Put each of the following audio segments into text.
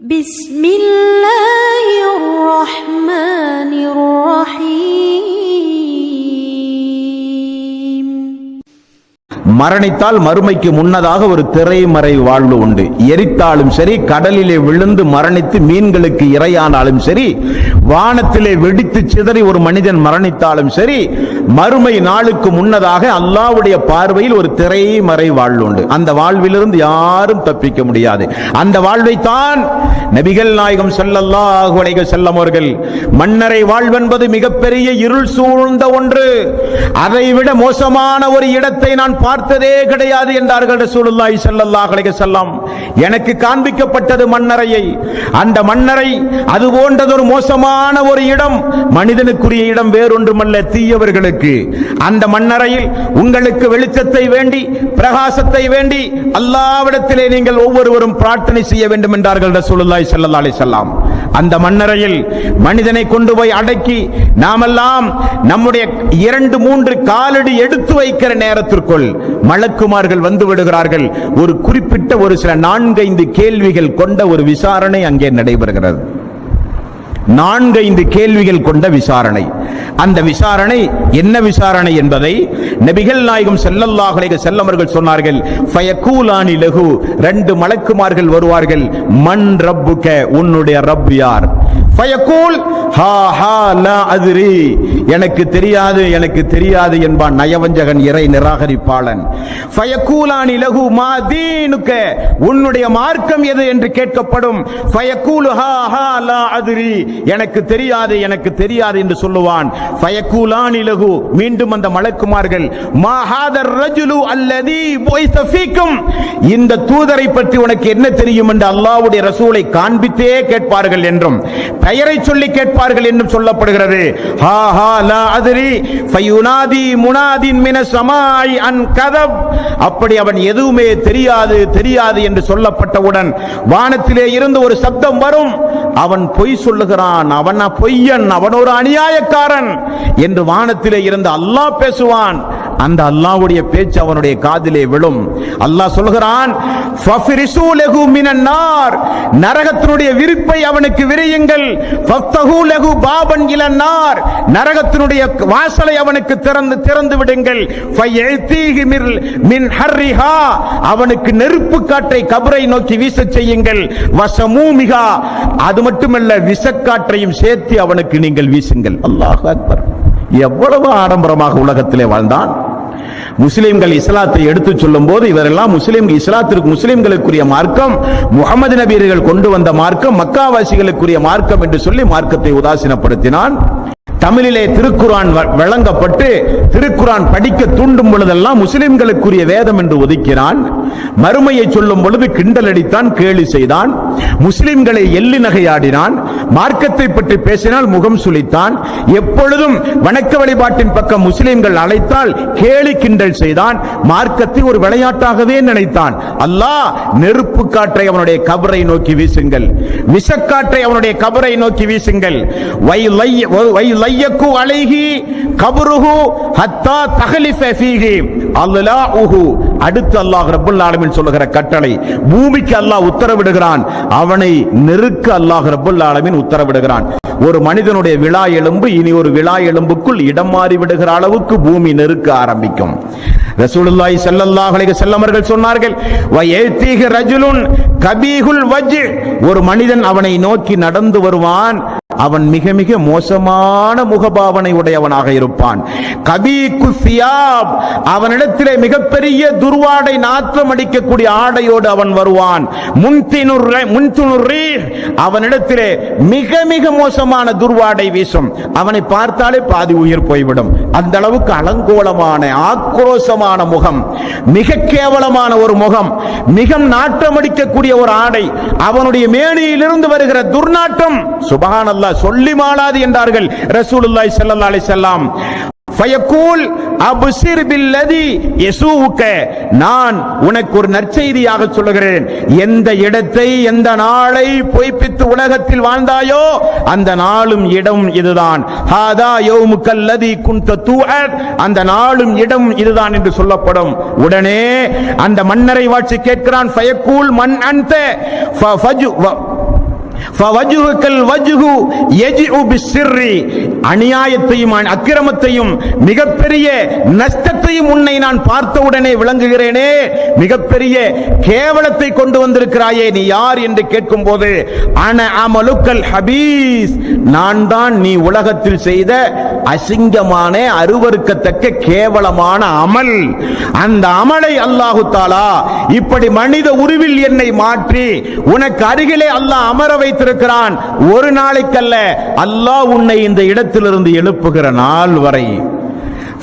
بسم الله الرحمن الرحيم. மரணித்தால் மறுமைக்கு முன்னதாக ஒரு திரைமறை வாழ்வு உண்டு. எரித்தாலும் சரி, கடலிலே விழுந்து மரணித்து மீன்களுக்கு இரையானாலும் சரி, வானத்திலே வெடித்து சிதறி ஒரு மனிதன் மரணித்தாலும் சரி, மறுமை நாளுக்கு முன்னதாக அல்லாஹ்வுடைய பார்வையில் ஒரு திரைமறை வாழ்வு உண்டு. அந்த வாழ்விலிருந்து யாரும் தப்பிக்க முடியாது. அந்த வாழ்வை தான் நபிகள் நாயகம் ஸல்லல்லாஹு அலைஹி வஸல்லம் அவர்கள் மன்னரை வாழ்வென்பது மிகப்பெரிய இருள் சூழ்ந்த ஒன்று, அதைவிட மோசமான ஒரு இடத்தை நான் பார்த்ததே கிடையாது என்றார்கள் ரசூலுல்லாஹி ஸல்லல்லாஹு அலைஹி வஸல்லம். எனக்கு காண்பிக்கப்பட்டது மன்னரையை. அந்த மன்னரை அது போன்றதொரு மோசமான ஒரு இடம், மனிதனுக்குரிய இடம் வேறொன்றுமல்ல, தீயவர்களுக்கு. அந்த மன்னரையில் உங்களுக்கு வெளிச்சத்தை வேண்டி, பிரகாசத்தை வேண்டி அல்லாஹ்விடத்திலே நீங்கள் ஒவ்வொருவரும் பிரார்த்தனை செய்ய வேண்டும் என்றார்கள் ரசூலுல்லாஹி ஸல்லல்லாஹு அலைஹி வஸல்லம். அந்த மன்னரையில் மனிதனை கொண்டு போய் அடக்கி நாமெல்லாம் நம்முடைய 2-3 காலடி எடுத்து வைக்கிற நேரத்திற்குள் மலக்குமார்கள் வந்து விடுகிறார்கள். ஒரு குறிப்பிட்ட ஒரு சில 4-5 கேள்விகள் கொண்ட ஒரு விசாரணை அங்கே நடைபெறுகிறது. 4-5 கேள்விகள் கொண்ட விசாரணை. அந்த விசாரணை என்ன விசாரணை என்பதை நபிகள் நாயகம் ஸல்லல்லாஹு அலைஹி வஸல்லம் அவர்கள் சொன்னார்கள். ஃபயகூலானி லஹு, 2 மலக்குமார்கள் வருவார்கள். மன் ரப்புக, உன்னுடைய ரப் யார்? ஃபயகூல் ஹா ஹா லா அத்ரி, எனக்கு தெரியாது எனக்கு தெரியாது என்பான் நயவஞ்சகன், இறை நிராகரிப்பாளன். ஃபயகூலானி லஹு மா தீனுக, உன்னுடைய மார்க்கம் எது என்று கேட்கப்படும். ஃபயகூல் ஹா ஹா லா அத்ரி, எனக்கு தெரியாது எனக்கு தெரியாது என்று சொல்லுவான். ஃபயகூலானி லஹு, மீண்டும் அந்த மலக்குமார்கள் மா ஹாதர் ரஜுலு அல்லதி புய்ஸ ஃபீக்கும், இந்த தூதரை பற்றி உனக்கு என்ன தெரியும் என்று அல்லாஹ்வுடைய ரசூலை காண்பித்தே கேட்பார்கள் என்றும், பெயரை சொல்லி கேட்பார்கள் என்றும் சொல்லப்படுகிறது. ஹா ஹா லா அத்ரி ஃபயுனாதி முனாதின் மினஸ் ஸமாஇ அன் கதப், அப்படி அவன் எதுவுமே தெரியாது தெரியாது என்று சொல்லப்பட்டவுடன் வானத்திலே இருந்து ஒரு சப்தம் வரும், அவன் பொய் சொல்லுகிறான், அவன் பொய்யன், அவன் ஒரு அநியாயக்காரன் என்று வானத்திலே இருந்து அல்லாஹ் பேசுவான். அந்த அல்லாஹ்வுடைய பேச்சு அவனுடைய காதிலே விழும். அல்லாஹ் சொல்கிறான், ஃபஃபிரிசூ லஹு மினன் நார், நரகத்தினுடைய விரிப்பை அவனுக்கு விரியுங்கள். ஃபஃப்தஹூ லஹு பாபன் இலன் நார், நரகத்தினுடைய வாசலை அவனுக்கு திறந்து விடுங்கள். ஃபயதீஹி மின் ஹர்ரிஹா, அவனுக்கு நெருப்பு காற்றை கபரை நோக்கி வீசச் செய்யுங்கள். வஸமூமிஹா, அது மட்டுமல்ல விஷக்காற்றையும் சேர்த்து அவனுக்கு நீங்கள் வீசுங்கள். அல்லாஹ் அக்பர். எவ்வளவு ஆடம்பரமாக உலகத்திலே வாழ்ந்தான். முஸ்லிம்கள் இஸ்லாத்தை எடுத்து சொல்லும் போது இவரெல்லாம் முஸ்லிம்களுக்குரிய மார்க்கம், முஹம்மது நபியர்கள் கொண்டு வந்த மார்க்கம், மக்காவாசிகளுக்குரிய மார்க்கம் என்று சொல்லி மார்க்கத்தை உதாசீனப்படுத்தினான். தமிழிலே திருக்குரான் வழங்கப்பட்டு திருக்குரான் படிக்க தூண்டும் பொழுதெல்லாம் முஸ்லிம்களுக்குரிய வேதம் என்று ஒதுக்கினான். மறுமையை சொல்லும் பொழுது கிண்டல் அடித்தான், கேலி செய்தான், முஸ்லிம்களை எள்ளி நகையாடினான். மார்க்கத்தை பற்றி பேசினால் முகம் சுளித்தான். எப்பொழுதும் வணக்க வழிபாட்டின் பக்கம் முஸ்லிம்கள் அழைத்தால் கேலி கிண்டல் செய்தான். மார்க்கத்தை ஒரு விளையாட்டாகவே நினைத்தான். அல்லாஹ் நெருப்பு காற்றை அவனுடைய கபரை நோக்கி வீசுங்கள், விஷக்காற்றை அவனுடைய கபரை நோக்கி வீசுங்கள். லையக்கு அலைஹி கபருஹு ஹத்தா தஹலிஃப ஃபீஹி அல்லாஹு, அடுத்து அல்லாஹ் ரப்பல் ஆலமீன் சொல்லுகிற கட்டளை, பூமிக்கு அல்லாஹ் உத்தரவிடுகிறான், அவனை நெருக்க அல்லாஹ் ரப்பல் ஆலமீன் உத்தரவிடுகிறான். ஒரு மனிதனுடைய விழா எலும்பு இனி ஒரு விழா எலும்புக்குள் இடம் மாறி விடுகிற அளவுக்கு பூமி நெருக்க ஆரம்பிக்கும். ரசூலுல்லாஹி ஸல்லல்லாஹு அலைஹி வஸல்லம் அவர்கள் சொன்னார்கள், வயதீஹி ரஜுலுன் கபீஹுல் வஜ், ஒரு மனிதன் அவனை நோக்கி நடந்து வருவான், அவன் மிக மிக மோசமான முகபாவனை உடையவனாக இருப்பான். கபீகு சியாப், அவனிடத்திலே மிகப்பெரிய துர்வாடை நாற்றம் அடிக்கக்கூடிய ஆடையோடு அவன் வருவான். முன்துனுர் ரீஹ், அவனிடத்திலே மிக மிக மோசமான துர்வாடை வீசும். அவனை பார்த்தாலே பாதி உயிர் போய்விடும். அந்த அளவுக்கு அலங்கோலமான ஆக்ரோஷமான முகம், மிக கேவலமான ஒரு முகம், மிக நாற்றம் அடிக்கக்கூடிய ஒரு ஆடை, அவனுடைய மேனியிலிருந்து வருகிற துர்நாற்றம் சுப்ஹானல்லாஹ் சொல்லி மாளாது என்றார்கள் ரசூலுல்லாஹி ஸல்லல்லாஹு அலைஹி வஸல்லம். ஃபயகூல் அப்சிர் பில்லதி யசூக, நான் உனக்கு ஒரு நற்செய்தியாக சொல்லுகிறேன். எந்த இடத்தை எந்த நாளை பொய்ப்பித்து உலகத்தில் வாழ்ந்தாயோ அந்த நாளும் இடம் இதுதான். ஹாதா யௌமுக்கல்லதி குன்த தூஅத், அந்த நாளும் இடம் இதுதான் என்று சொல்லப்படும். உடனே அந்த மன்னரை வாட்சி கேட்கிறான். ஃபயகூல் மன் அன்த அநியாயத்தையும் அக்கிரமத்தையும் மிகப்பெரிய நஷ்டத்தையும் உன்னை நான் பார்த்தவுடனே விளங்குகிறேனே, மிகப்பெரிய கேவலத்தை கொண்டு வந்திருக்கிறாயே, நீ யார் என்று கேட்கும் போது அன அமலுக்கல் ஹபீஸ், நான் தான் நீ உலகத்தில் செய்த அசிங்கமான அருவருக்கத்தக்க கேவலமான அமல். அந்த அமலை அல்லாஹு தஆலா இப்படி மனித உருவில் என்னை மாற்றி உனக்கு அருகிலே அல்லாஹ் அமர வைத்திருக்கிறான். ஒரு நாளைக்கல்ல, அல்லாஹ் உன்னை இந்த இடத்திலிருந்து எழுப்புகிற நாள் வரை.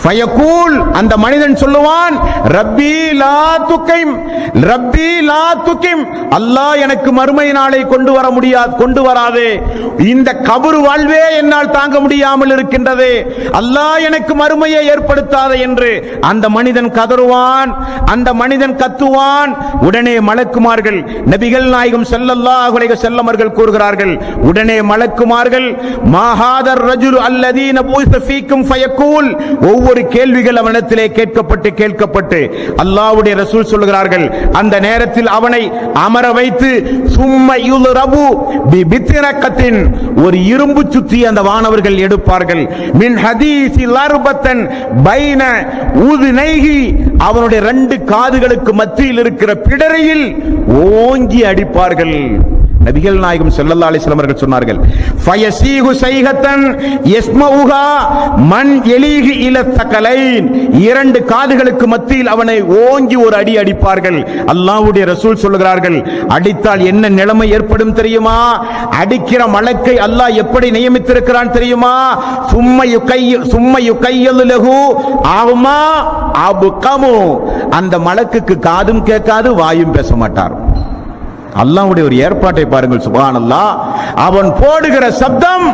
ஃபயகூல், அந்த மனிதன் சொல்லுவான், ரப்பி லா துகிம், ரப்பி லா துகிம், அல்லாஹ் எனக்கு மறுமை நாளை கொண்டு வர முடியாது, கொண்டு வராதே, இந்த கபர் வாழ்வே என்னால் தாங்க முடியாமல் இருக்கின்றது, அல்லாஹ் எனக்கு மறுமையை ஏற்படுத்தாதே என்று அந்த மனிதன் கதறுவான், அந்த மனிதன் கத்துவான். உடனே மலக்குமார்கள், நபிகள் நாயகம் ஸல்லல்லாஹு அலைஹி வஸல்லம் அவர்கள் கூறுகிறார்கள், உடனே மலக்குமார்கள், மா ஹாதர் ரஜுல் அல்லதீன புஇஸ ஃபீக்கும் ஃபயகூல், ஒவ்வொரு கேள்விகள் அவனிடத்திலே கேட்கப்பட்டு அல்லாஹ்வுடைய ரசூல் சொல்கிறார்கள், அந்த நேரத்தில் அவனை அமர வைத்து சும்ம யுல்ரபு பிபித்ரகத்தின், ஒரு இரும்பு சுத்தி அந்த வானவர்கள் எடுப்பார்கள், மின் ஹதீஸி லர்பத்தன் பைன உதுனைஹி, அவனுடைய 2 காதுகளுக்கு மத்தியில் இருக்கிற பிடரையில் ஓங்கி அடிப்பார்கள். நபிகள் நாயகம் ஸல்லல்லாஹு அலைஹி வஸல்லம் அவர்கள் சொன்னார்கள், ஃபயஸீஹு ஸைஹத்தன் யஸ்மஉஹா மன் யலீஹி இல தகலைன், 2 காதுகளுக்கு மத்தியில் அவனை ஓங்கி ஒரு அடி அடிப்பார்கள். அல்லாஹ்வுடைய ரசூல் சொல்கிறார்கள், அடித்தால் என்ன நிலைமை ஏற்படும் தெரியுமா? அடிக்கிற மலக்கை அல்லாஹ் எப்படி நியமித்திருக்கிறான் தெரியுமா? சும்ம யுகையலு லஹு ஆமா அபுகமு, அந்த மலக்குக்கு காதும் கேட்காது, வாயும் பேச மாட்டார். அல்லாஹ்வுடைய ஒரு ஏற்பாட்டை பாருங்கள், சுப்ஹானல்லாஹ். அவன் போடுகிற சப்தம்,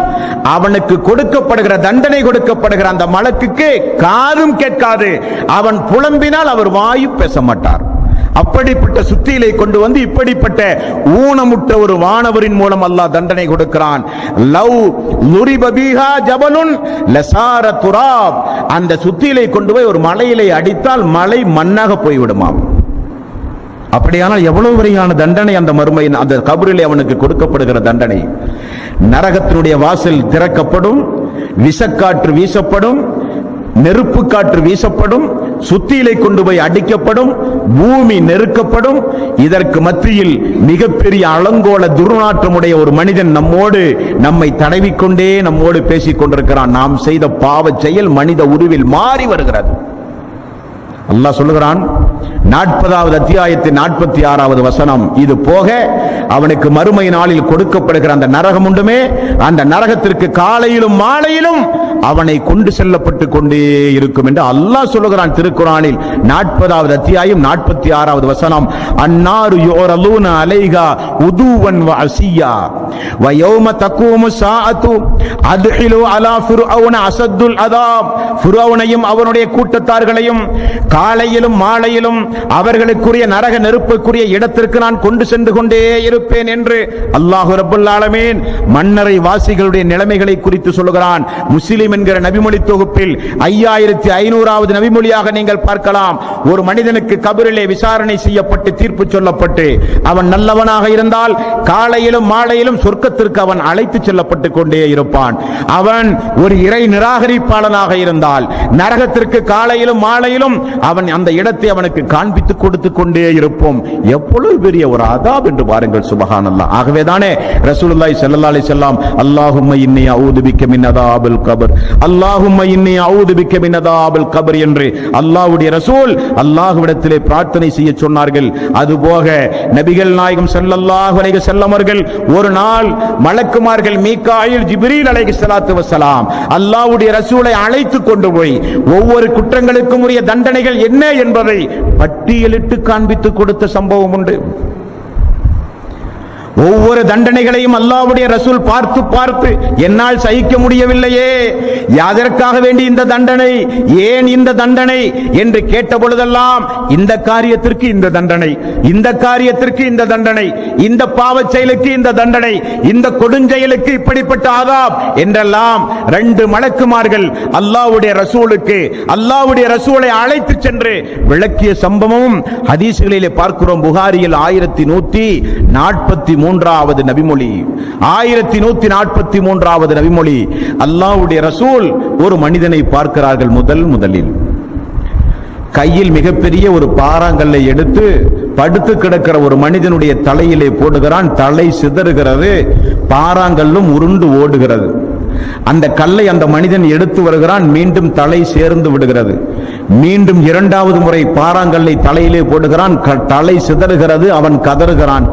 அவனுக்கு கொடுக்கப்படுகிற தண்டனை, கொடுக்கப்படுகிற அந்த மலக்குக்கு காதும் கேட்காது, அவன் புலம்பினால் அவர் வாயும் பேச மாட்டார். அப்படிப்பட்ட சுத்தியிலை கொண்டு வந்து இப்படிப்பட்ட ஊனமுற்ற ஒரு வானவரின் மூலம் அல்லாஹ் தண்டனை கொடுக்கிறான். லவ் லுரிப பிஹா ஜபலுன் லசார துராப், அந்த சுத்தியிலை கொண்டு போய் ஒரு மலையிலே அடித்தால் மலை மண்ணாக போய்விடுமாம். அப்படியானால் எவ்வளவு வரையான தண்டனை அந்த மறுமையின் அந்த கபரிலே அவனுக்கு கொடுக்கப்படுகிற தண்டனை. நரகத்தினுடைய வாசல் திறக்கப்படும், விஷக்காற்று வீசப்படும், நெருப்பு காற்று வீசப்படும், சுத்தியிலை கொண்டு போய் அடிக்கப்படும், பூமி நெருக்கப்படும். இதற்கு மத்தியில் மிகப்பெரிய அலங்கோல துர்நாற்றமுடைய ஒரு மனிதன் நம்மை தடவிக்கொண்டே நம்மோடு பேசிக் கொண்டிருக்கிறான். நாம் செய்த பாவ செயல் மனித உருவில் மாறி வருகிறது. அல்லாஹ் சொல்லுகிறான், 40வது அத்தியாயத்தின் 46வது வசனம், இது போக அவனுக்கு மறுமை நாளில் கொடுக்கப்படுகிற அந்த நரகம் உண்டுமே, அந்த நரகத்திற்கு காலையிலும் மாலையிலும் அவனை கொண்டு செல்லப்பட்டு கொண்டே இருக்கும் என்று அல்லாஹ் சொல்லுகிறான் திருக்குர்ஆனில். 40வது அத்தியாயம் 46வது வசனம், அன்னாரு யுரலூன அலைஹா உதுவன் வ அஸியா வ யௌம தகூமு ஸாஅத்து அத்ஹிலு அலா ஃபிர்அவுன அஸத்துல் அதாப், ஃபிர்அவுனையும் அவனுடைய கூட்டத்தார்களையும் காலையிலும் மாலையிலும் அவர்களுக்குரிய நரக நெருப்புக்குரிய இடத்திற்கு நான் கொண்டு சென்று கொண்டே இருப்பேன் என்று அல்லாஹ் ரப்பல் ஆலமீன் மன்னரை வாசிகளுடைய நிலைமைகளை குறித்து சொல்லுகிறான். முஸ்லிம் என்கிற நபிமொழி தொகுப்பில் 5500வது நபிமொழியாக நீங்கள் பார்க்கலாம். ஒரு மனிதனுக்கு கபரிலே விசாரணை செய்யப்பட்டு தீர்ப்பு சொல்லப்பட்டு அவன் நல்லவனாக இருந்தால் காலையிலும் மாலையிலும் சொர்க்கத்திற்கு அவன் அழைத்து செல்லப்பட்டு கொண்டே இருப்பான். அவன் ஒரு இறை நிராகரிப்பாளனாக இருந்தால் நரகத்திற்கு காலையிலும் மாலையிலும் அவன் அந்த இடத்தை அவனுக்கு காண்பித்து கொடுத்து கொண்டே இருப்போம். எவ்வளவு பெரிய ஒரு அதாப் என்று பாருங்கள், சுப்ஹானல்லாஹ். ஆகவேதானே ரசூலுல்லாஹி ஸல்லல்லாஹு அலைஹி வஸல்லம், அல்லாஹும்ம இன்னி அஊது பிக்க மின் அதாபில் கபர், அல்லாஹும்ம இன்னி அஊது பிக்க மின் அதாபில் கபர் என்று அல்லாஹ்வுடைய ரசூல் அல்லாஹ்விடத்திலே பிரார்த்தனை செய்ய சொன்னார்கள். அதுபோக நபிகள் நாயகம் ஸல்லல்லாஹு அலைஹி வஸல்லம் அவர்கள் ஒரு நாள் மலக்குமார்கள் மீகாயில், ஜிப்ரீல் அலைஹிஸ்ஸலாத்து வஸ்ஸலாம் அல்லாஹ்வுடைய ரசூலை அழைத்து கொண்டு போய் ஒவ்வொரு குற்றங்களுக்கும் உரிய தண்டனைகள் என்ன என்பதை பட்டியலிட்டு காண்பித்து கொடுத்த சம்பவம் உண்டு. ஒவ்வொரு தண்டனைகளையும் அல்லாஹ்வுடைய ரசூல் பார்த்து பார்த்து என்னால் சகிக்க முடியவில்லையே, எதற்காக வேண்டி இந்த தண்டனை, ஏன் இந்த தண்டனை என்று கேட்ட பொழுதெல்லாம் இந்த காரியத்திற்கு இந்த தண்டனை, இந்த காரியத்திற்கு இந்த தண்டனை, இந்த பாவச் செயலுக்கு இந்த தண்டனை, இந்த கொடுஞ்செயலுக்கு இப்படிப்பட்ட ஆதாப் என்றெல்லாம் 2 மலக்குமார்கள் அல்லாஹ்வுடைய ரசூலுக்கு அல்லாஹ்வுடைய ரசூலை அழைத்து சென்று விளக்கிய சம்பவமும் ஹதீஸ்களிலே பார்க்கிறோம். புகாரியில் 1143 1143வது நபிமொழி, 1143வது நபிமொழி. அல்லாஹ்வுடைய ரசூல் ஒரு மனிதனை பார்க்கிறார்கள். முதலில் கையில் மிகப்பெரிய ஒரு பாறாங்கல்லை எடுத்து படுத்து கிடக்கிற ஒரு மனிதனுடைய தலையிலே போடுகிறான். தலை சிதறுகிறது, பாறாங்கல்லும் உருண்டு ஓடுகிறது. அந்த கல்லை அந்த மனிதன் எடுத்து வருகிறான், மீண்டும் தலை சேர்ந்து விடுகிறது. மீண்டும் இரண்டாவது முறை பாறாங்கல்லை தலையிலே போடுகிறான், தலை சிதறுகிறது, அவன் கதறுகிறான்.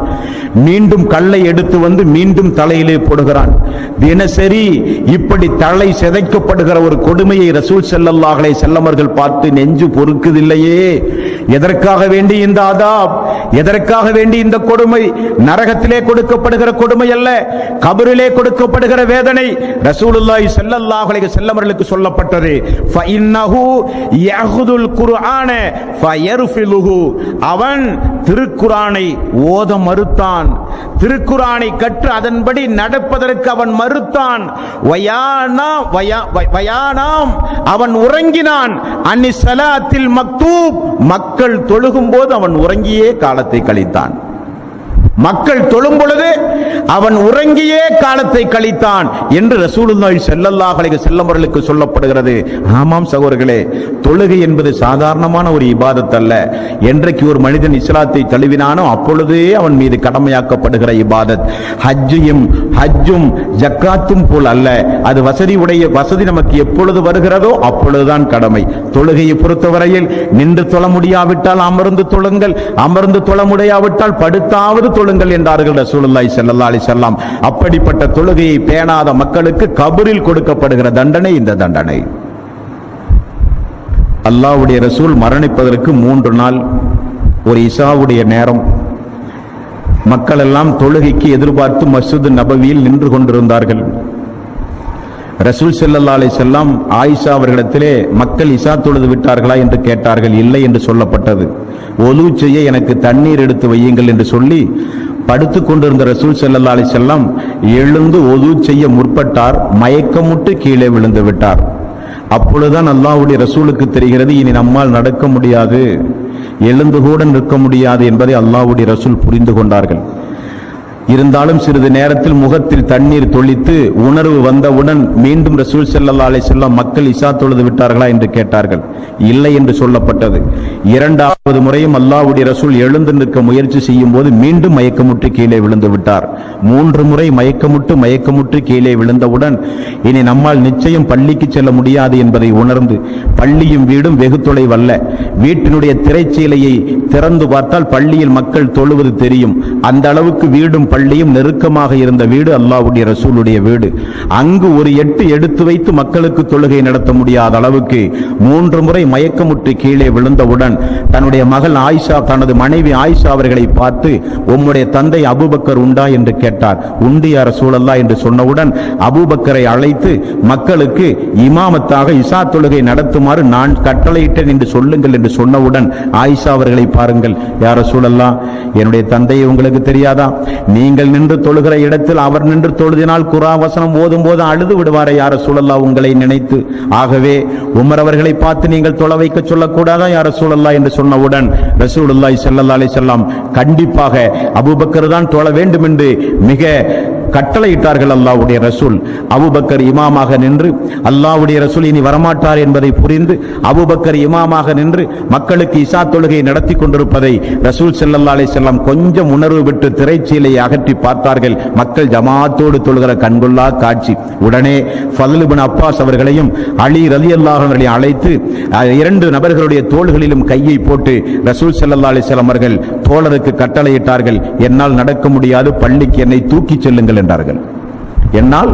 மீண்டும் கல்லை எடுத்து வந்து மீண்டும் தலையிலே போடுகிறான். தினசரி இப்படி தலை சிதைக்கப்படுகிற ஒரு கொடுமையை ரசூல் ஸல்லல்லாஹு அலைஹி வஸல்லம் அவர்கள் பார்த்து நெஞ்சு பொறுக்குதில்லையே. எதற்காக வேண்டி இந்த அதாப், எதற்காக வேண்டி இந்த கொடுமை? நரகத்திலே கொடுக்கப்படுகிற கொடுமை அல்ல, கபரிலே கொடுக்கப்படுகிற வேதனை. ரசூலுல்லாஹி ஸல்லல்லாஹு அலைஹி வஸல்லம் அவர்களுக்கு சொல்லப்பட்டது, ஃபஇன்னஹு யஹுதுல் குர்ஆன ஃபயர்ஃபிலுஹு. அவன் திருக்குர்ஆனை ஓத மறுத்தான், திருக்குர்ஆனை கற்று அதன்படி நடப்பதற்கு அவன் மறுத்தான். வயானாம், அவன் உறங்கினான். அன்னி ஸலாத்தில் மக்தூப், மக்கள் தொழுகும் போது அவன் உறங்கியே காலத்தை கழித்தான். மக்கள் தொழும் பொழுது அவன் உறங்கியே காலத்தை கழித்தான் என்று ரசூலுல்லாஹி ஸல்லல்லாஹு அலைஹி வஸல்லம் அவர்களுக்கு சொல்லப்படுகிறது. ஆமாம் சகோதரர்களே, தொழுகை என்பது சாதாரணமான ஒரு இபாதத் அல்ல. என்றைக்கு ஒரு மனிதன் இஸ்லாத்தை தழுவினானோ அப்பொழுதே அவன் மீது கடமையாக்கப்படுகிற இபாதத். ஹஜ்ஜும் ஜக்காத்தும் போல் அல்ல. அது வசதி நமக்கு எப்பொழுது வருகிறதோ அப்பொழுதுதான் கடமை. தொழுகையை பொறுத்தவரையில் நின்று தொழ முடியாவிட்டால் அமர்ந்து தொழுங்கள், அமர்ந்து தொழ முடியாவிட்டால் படுத்தாவது தொழுங்கள் என்றார்கள் ரசூலுல்லாஹி ஸல்லல்லாஹு அலைஹி வஸல்லம். அப்படிப்பட்ட தொழுகையை பேணாத மக்களுக்கு கபரில் கொடுக்கப்படுகிற தண்டனை இந்த தண்டனை. அல்லாஹ்வுடைய ரசூல் மரணிப்பதற்கு 3 நாள், ஒரு இஷாவுடைய நேரம். மக்கள் எல்லாம் தொழுகைக்கு எதிர்பார்த்து மஸ்ஜித் நபவியில் நின்று கொண்டிருந்தார்கள். ரசூல் ஸல்லல்லாஹு அலைஹி வஸல்லம் ஆயிஷா அவர்களிடத்திலே மக்கள் இஷா தொழுது விட்டார்களா என்று கேட்டார்கள். இல்லை என்று சொல்லப்பட்டது. ஒலு செய்ய எனக்கு தண்ணீர் எடுத்து வையுங்கள் என்று சொல்லி படுத்துக் கொண்டிருந்த ரசூல் ஸல்லல்லாஹு அலைஹி வஸல்லம் எழுந்து ஒது செய்ய முற்பட்டார். மயக்கமுட்டு கீழே விழுந்து விட்டார். அப்பொழுதுதான் அல்லாஹ்வுடைய ரசூலுக்கு தெரிகிறது, இனி நம்மால் நடக்க முடியாது, எழுந்து கூட நிற்க முடியாது என்பதை அல்லாஹ்வுடைய ரசூல் புரிந்து கொண்டார்கள். இருந்தாலும் சிறிது நேரத்தில் முகத்தில் தண்ணீர் தொளித்து உணர்வு வந்தவுடன் மீண்டும் ரசூல் ஸல்லல்லாஹு அலைஹி வஸல்லம் மக்கள் இஷா தொழுது விட்டார்களா என்று கேட்டார்கள். இல்லை என்று சொல்லப்பட்டது. இரண்டாவது முறையும் அல்லாஹ்வுடைய ரசூல் எழுந்து நிற்க முயற்சி செய்யும் போது மீண்டும் மயக்கமுற்று கீழே விழுந்து விட்டார். 3 முறை மயக்கமுற்று கீழே விழுந்தவுடன் இனி நம்மால் நிச்சயம் பள்ளிக்கு செல்ல முடியாது என்பதை உணர்ந்து, பள்ளியும் வீடும் வெகு தொலைவல்ல, வீட்டினுடைய திரைச்சீலையை திறந்து பார்த்தால் பள்ளியில் மக்கள் தொழுவது தெரியும். அந்த அளவுக்கு வீடும் பள்ளியும் நெருக்கமாக இருந்த வீடு அல்லாஹ்வுடைய ரசூலுடைய வீடு. அங்கு ஒரு எட்டு எடுத்து வைத்து மக்களுக்கு தொழுகை நடத்த முடியாத அளவுக்கு 3 முறை மயக்கமுற்று கீழே விழுந்தவுடன் தன்னுடைய மகள் ஆயிஷா, தனது மனைவி ஆயிஷா அவர்களை பார்த்து, உம்முடைய தந்தை அபூபக்கர் உண்டா என்று கேட்டார். உண்டு யா ரசூலல்லாஹ் என்று சொன்னவுடன் அபூபக்கரை அழைத்து மக்களுக்கு இமாமத்தாக இஷா தொழுகை நடத்துமாறு நான் கட்டளையிட்டேன் என்று சொல்லுங்கள் என்று சொன்னவுடன் ஆயிஷா அவர்களை பாருங்கள், யா ரசூலல்லாஹ், என்னுடைய தந்தையை உங்களுக்கு தெரியாதா? நீங்கள் நின்று தொழுகிற இடத்தில் அவர் நின்று தொழுதினால் குர்ஆன் வசனம் ஓதும் போது அழுது விடுவாரே யா ரசூலல்லாஹ் உங்களை நினைத்து. ஆகவே உமர் அவர்களை பார்த்து நீங்கள் தொழ வைக்க சொல்லக்கூடாதா யா ரசூலல்லாஹ் என்று சொன்னவுடன் ரசூலுல்லாஹி ஸல்லல்லாஹு அலைஹி வஸல்லம் கண்டிப்பாக அபூபக்கர் தான் தொழ வேண்டும் என்று மிக கட்டளையிட்டார்கள். அல்லாஹ்வுடைய ரசூல் அபூபக்கர் இமாமாக நின்று, அல்லாஹ்வுடைய ரசூல் இனி வரமாட்டார் என்பதை புரிந்து அபூபக்கர் இமாமாக நின்று மக்களுக்கு இஷா தொழுகை நடத்தி கொண்டிருப்பதை ரசூல் ஸல்லல்லாஹு அலைஹி வஸல்லம் கொஞ்சம் உணர்வு விட்டு திரைச்சீலையை அகற்றி பார்த்தார்கள். மக்கள் ஜமாத்தோடு தொழுகிற கண்கொள்ளா காட்சி. உடனே ஃபضல் இப்னு அப்பாஸ் அவர்களையும் அலி ரலியல்லாஹு அவர்களையும் அழைத்து 2 நபர்களுடைய தோள்களிலும் கையை போட்டு ரசூல் ஸல்லல்லாஹு அலைஹி வஸல்லம் அவர்கள் தோழருக்கு கட்டளையிட்டார்கள், என்னால் நடக்க முடியாது, பள்ளிக்கு என்னை தூக்கிச் செல்லுங்கள் என்றார்கள். என்னால்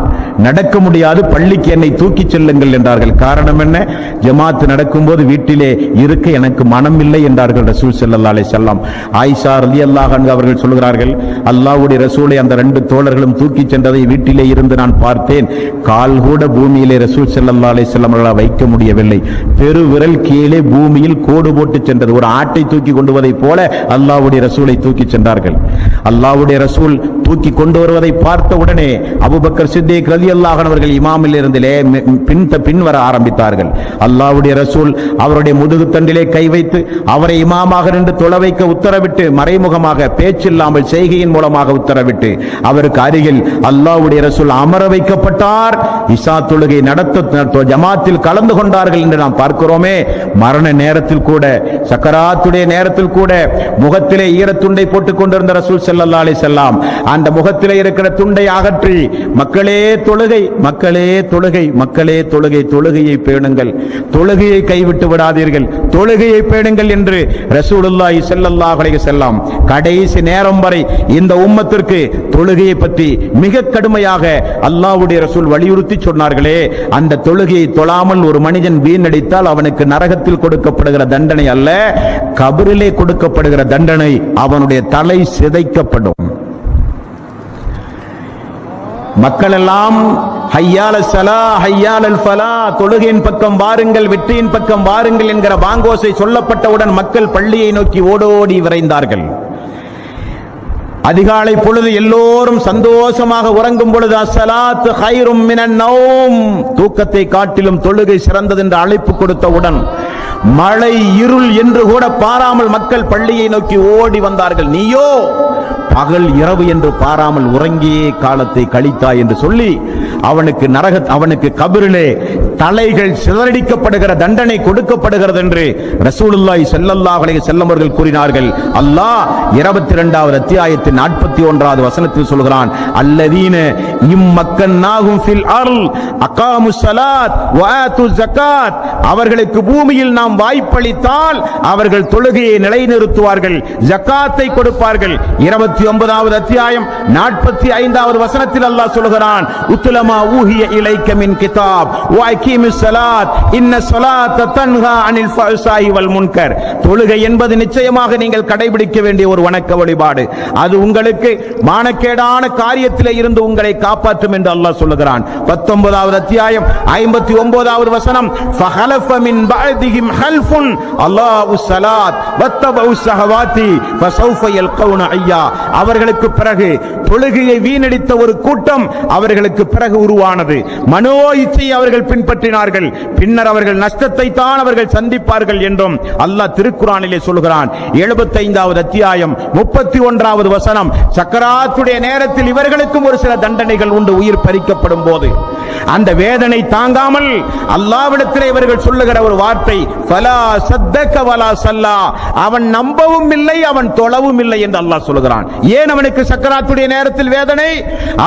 நடக்க முடியாது, பள்ளிக்கு என்னை தூக்கிச் செல்லுங்கள் என்றார்கள். காரணம் என்ன? ஜமாத் நடக்கும்போது வீட்டிலே இருக்க எனக்கு மனம் இல்லை என்றார்கள் ரசூல் ஸல்லல்லாஹு அலைஹி வஸல்லம். ஆயிஷா ரலியல்லாஹு அன்ஹா அவர்கள் சொல்கிறார்கள், அல்லாஹ்வுடைய ரசூலை அந்த 2 தோழர்களும் தூக்கிச் சென்றதை வீட்டிலே இருந்து நான் பார்த்தேன். கால் கூட பூமியிலே ரசூல் ஸல்லல்லாஹு அலைஹி வஸல்லம் அவர்களால் வைக்க முடியவில்லை. பெருவிரல் கீழே பூமியில் கோடு போட்டு சென்றது. ஒரு ஆட்டை தூக்கி கொண்டு வருவதை போல அல்லாஹ்வுடைய ரசூலை தூக்கிச் சென்றார்கள். அல்லாஹ்வுடைய ரசூல் தூக்கி கொண்டு வருவதை பார்த்த உடனே அபூபக்கர் சித்திக் ரலியல்லாஹு அன்ஹு அவர்கள் இமாமில் இருந்திலே பின் வர ஆரம்பித்தார்கள். அல்லாஹ்வுடைய ரசூல் அவருடைய முதுகு தண்டிலே கை வைத்து அவரை இமாமாக நின்று தொழ வைக்க உத்தரவிட்டு, மறைமுகமாக பேச்சில்லாமல் செய்கையின் மூலமாக உத்தரவிட்டு அவருக்கு அருகில் அல்லாஹ்வுடைய ரசூல் அமர வைக்கப்பட்டார். இஷா தொழுகை நடத்த ஜமாத்தில் கலந்து கொண்டார்கள் என்று நாம் பார்க்கிறோமே. மரண நேரத்தில் கூட, சக்கராத்துடைய நேரத்தில் கூட முகத்திலே ஈரத்துண்டை போட்டுக் கொண்டிருந்த ரசூல் ஸல்லல்லாஹு அலைஹி வஸல்லம் அந்த முகத்திலே இருக்கிற துண்டை அகற்றி, மக்களே தொழுகை, மக்களே தொழுகை, மக்களே தொழுகை, தொழுகையை பேணுங்கள், தொழுகையை கைவிட்டு விடாதீர்கள், தொழுகையை பேணுங்கள் என்று ரசூலுல்லாஹி ஸல்லல்லாஹு அலைஹி வஸல்லம் கடைசி நேரம் வரை இந்த உம்மத்திற்கு தொழுகையை பற்றி மிக கடுமையாக அல்லாஹ்வுடைய ரசூல் வலியுறுத்தி சொன்னார்களே. அந்த தொழுகையை தொழாமல் ஒரு மனிதன் வீணடித்தால் அவனுக்கு நரகத்தில் கொடுக்கப்படுகிற தண்டனை அல்ல, கபரிலே கொடுக்கப்படுகிற தண்டனை, அவனுடைய தலை சிதைக்கப்படும். மக்கள் எல்லாம் ஹய்யால ஸலா ஹய்யாலல் ஃபலா, தொழுகையின் பக்கம் வாருங்கள், வெற்றியின் பக்கம் வாருங்கள் என்கிற பாங்கோசை சொல்லப்பட்டவுடன் மக்கள் பள்ளியை நோக்கி ஓடோடி விரைந்தார்கள். அதிகாலை பொழுது எல்லோரும் சந்தோஷமாக உறங்கும் பொழுது அஸ்ஸலாத்து கைரும் மினன் நௌம், தூக்கத்தை காட்டிலும் தொழுகை சிறந்தது என்று அழைப்பு கொடுத்தவுடன் மழை இருள் என்று கூட பாராமல் மக்கள் பள்ளியை நோக்கி ஓடி வந்தார்கள். நீயோ பகல் இரவு என்று பாராமல் உறங்கியே காலத்தை கழித்தாய் என்று சொல்லி அவனுக்கு கபரிலே தலைகள் சிதறடிக்கப்படுகிற தண்டனை கொடுக்கப்படுகிறது என்று ரசூலுல்லாஹி ஸல்லல்லாஹு அலைஹி வஸல்லம் அவர்கள் கூறினார்கள். அல்லாஹ் 22வது அத்தியாயத்தின் 41வது வசனத்தில் சொல்கிறான், அல்லதீன இம்மக்கன்னாஹும் ஃபில் அர்ல் அகாமுஸ் ஸலாத் வ ஆத்துஸ் ஸகாத், அவர்களுக்கு பூமியில் நாம் வாய்ப்பளித்தால் அவர்கள் தொழுகையை நிலைநிறுத்துவார்கள், ஜகாத்தை கொடுப்பார்கள். 29வது அத்தியாயம் 45வது வசனத்தில் அல்லாஹ் சொல்கிறான், உத்லமா ஊஹிய இலைக்க மின் கிதாப் வ அகீமிஸ் ஸலாத் இன்ன ஸலாத்த தன்ஹா அனில் ஃபஹ்ஷாஇ வல் முன்கர், தொழுகை என்பது நிச்சயமாக நீங்கள் கடைபிடிக்க வேண்டிய ஒரு வணக்க வழிபாடு, அது உங்களுக்கு மானக்கேடான காரியத்திலே இருந்து உங்களை காப்பாற்றும் என்று அல்லாஹ் சொல்கிறான். 19வது அத்தியாயம் 59வது வசனம், ஃபஹலஃப மின் பஅதிஹிம் ஹல்ஃபுன் அல்லாஹுஸ் ஸலாத் வத்தபஉஸ் ஸஹவாத்தி ஃபஸௌஃப யல்கௌன ஐயா, அவர்களுக்கு பிறகு தொழுகையை வீணடித்த ஒரு கூட்டம் அவர்களுக்கு பிறகு உருவானது. மனோ இச்சை அவர்கள் பின்பற்றினார்கள், பின்னர் அவர்கள் நஷ்டத்தை தான் அவர்கள் சந்திப்பார்கள் என்றும் அல்லாஹ் திருக்குர்ஆனிலே சொல்கிறான். 75வது அத்தியாயம் 31வது வசனம், சக்கராத்துடைய நேரத்தில் இவர்களுக்கும் ஒரு சில தண்டனைகள் உண்டு. உயிர் பறிக்கப்படும் போது அந்த வேதனை தாங்காமல் அல்லாஹ்விடத்திலே இவர்கள் சொல்லுகிற ஒரு வார்த்தை, ஃபலா சத்தக வலா ஸல்லா, அவன் நம்பவும் இல்லை அவன் தொழவும் இல்லை என்று அல்லாஹ் சொல்கிறான். ஏன் அவனுக்கு சக்கராத்துடைய நேரத்தில் வேதனை?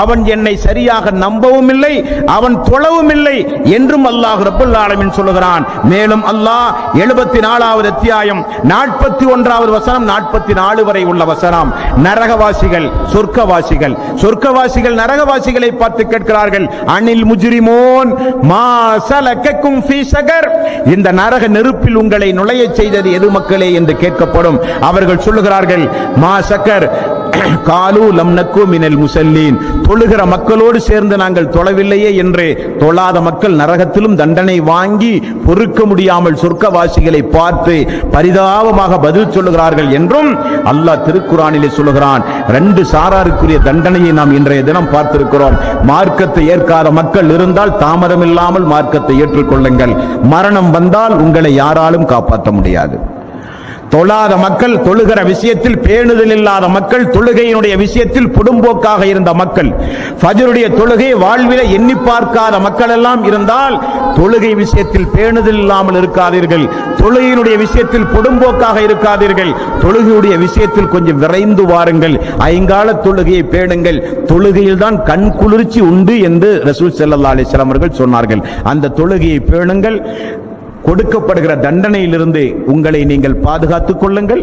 அவன் என்னை சரியாக நம்பவும் இல்லை அவன் தொழவும் இல்லை என்றும் அல்லாஹ் ரப்பல் ஆலமீன் சொல்கிறான். மேலும் அல்லாஹ் 74வது அத்தியாயம் 41வது வசனம் 44 வரை உள்ள வசனம், நரகவாசிகள் சொர்க்கவாசிகள், சொர்க்கவாசிகள் நரகவாசிகளை பார்த்து கேட்கிறார்கள், அனில் முஜ்ரிமூன் மா ஸலகக்கும் ஃபீ ஸகர், இந்த நரக நெருப்பில் உங்களை நுழைய செய்தது எது மக்களே என்று கேட்கப்படும். அவர்கள் சொல்லுகிறார்கள், மா ஸகர் காலு லம் நக்கு மினல் முஸல்லீன், தொழுகிற மக்களோடு சேர்ந்து நாங்கள் தொழவில்லையே என்று. தொழாத மக்கள் நரகத்திலும் தண்டனை வாங்கி பொறுக்க முடியாமல் சொர்க்கவாசிகளை பார்த்து பரிதாபமாக பதில் சொல்லுகிறார்கள் என்றும் அல்லாஹ் திருக்குர்ஆனிலே சொல்லுகிறான். 2 சாராருக்குரிய தண்டனையை நாம் இன்றைய தினம் பார்த்திருக்கிறோம். மார்க்கத்தை ஏற்காத மக்கள் இருந்தால் தாமதமில்லாமல் மார்க்கத்தை ஏற்றுக்கொள்ளுங்கள். மரணம் வந்தால் உங்களை யாராலும் காப்பாற்ற முடியாது. தொழாத மக்கள், தொழுகிற விஷயத்தில் பேணுதல் இல்லாத மக்கள், தொழுகையினுடைய விஷயத்தில் புடும்போக்காக இருந்த மக்கள், ஃபஜ்ருடைய தொழுகை வாழ்வில எண்ணி பார்க்காத மக்கள் எல்லாம் இருந்தால் தொழுகை விஷயத்தில் பேணுதல் இல்லாமல் இருக்காதீர்கள், தொழுகையினுடைய விஷயத்தில் புடும்போக்காக இருக்காதீர்கள், தொழுகையுடைய விஷயத்தில் கொஞ்சம் விரைந்து வாருங்கள், ஐங்கால தொழுகையை பேணுங்கள், தொழுகையில் தான் கண் குளிர்ச்சி உண்டு என்று ரசூல் ஸல்லல்லாஹு அலைஹி வஸல்லம் அவர்கள் சொன்னார்கள். அந்த தொழுகையை பேணுங்கள், கொடுக்கப்படுகிற தண்டனையிலிருந்து உங்களை நீங்கள் பாதுகாத்துக் கொள்ளுங்கள்.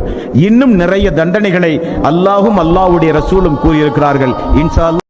இன்னும் நிறைய தண்டனைகளை அல்லாஹ்வும் அல்லாஹ்வுடைய ரசூலும் கூறியிருக்கிறார்கள். இன்ஷா அல்லாஹ்